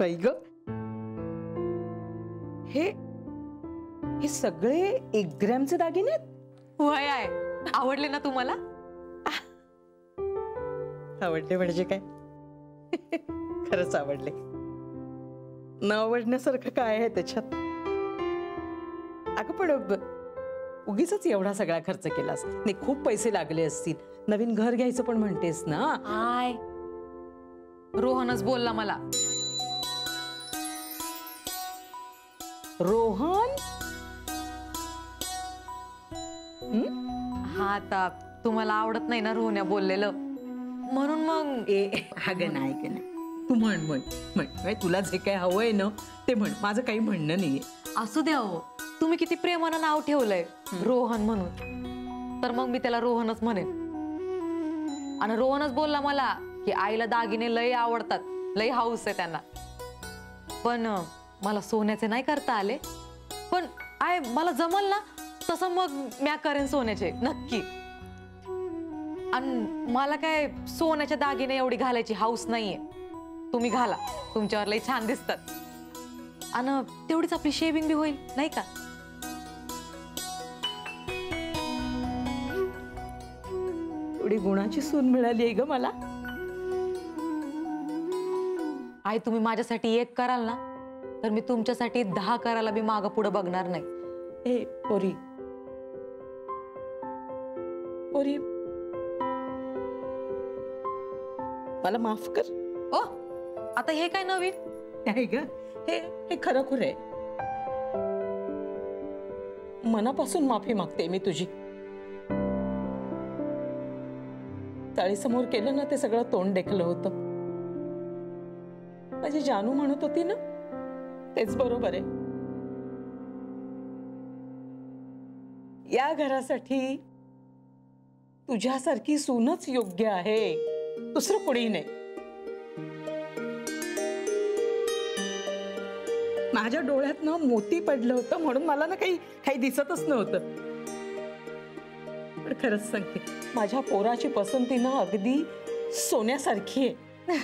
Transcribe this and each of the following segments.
बाई ग, हे हे सगळे 1 ग्रॅमचे दागिने आहेत? वय आहे. आवडले ना तुम्हाला? आवडले म्हणजे काय? खरंच आवडले. न आवडण्यासारखं काय आहे त्याच्यात? अगं पण उगीच एवढा सगळा खर्च केलास नाही, खूप पैसे लागले असतील. नवीन घर घ्यायचं पण म्हणतेस ना? आय, रोहनच बोलला मला. रोहन? हा, आता तुम्हाला आवडत नाही ना रोहन्या बोललेलं, म्हणून मग. अगं नाही का नाही, तू म्हण म्हण म्हण, तुला जे काय हवंय ना ते म्हण, माझं काही म्हणणं नाहीये. असू द्या हो, तुम्ही किती प्रेमानं नाव ठेवलंय रोहन म्हणून, तर मग मी त्याला रोहनच म्हणेन. आणि रोहनच बोलला मला की आईला दागिने लय आवडतात, लय हाऊस आहे त्यांना. पण मला सोन्याचे नाही करता आले, पण आय मला जमल ना तसं मग म्या करेन सोन्याचे नक्की. आणि मला काय सोन्याच्या दागिने एवढी घालायची हाऊस नाहीये. तुम्ही घाला, तुमच्यावर लय छान दिसतात. आणि तेवढीच आपली शेविंग बी होईल नाही का? एवढी गुणाची सून मिळाली आहे ग मला. आई, तुम्ही माझ्यासाठी 1 कराल ना, तर मी तुमच्यासाठी 10 करायला बी मागं पुढं बघणार नाही. ए पोरी, पोरी, मला माफ कर. ओ, आता हे काय नवीन? नाही ग, हे खरंखुर आहे. मनापासून माफी मागते मी तुझी. चाळीसमोर केलं ना ते सगळं तोंड देखलं होतं. माझी जानू म्हणत होती ना, तेच बरोबर आहे. या घरासाठी तुझ्यासारखी सूनच योग्य आहे, दुसरं कोणी नाही. माझ्या डोळ्यात ना मोती पडलं होतं म्हणून मला ना काही दिसतच नव्हतं. पण खरंच सांगते, माझ्या पोराची पसंती ना अगदी सोन्यासारखी आहे.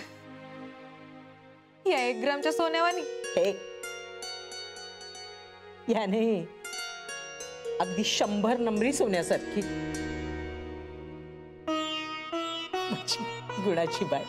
या 1 ग्रामच्या सोन्यावानी. याने अगदी 100 नंबरी सोन्यासारखी. गुणाची बाय.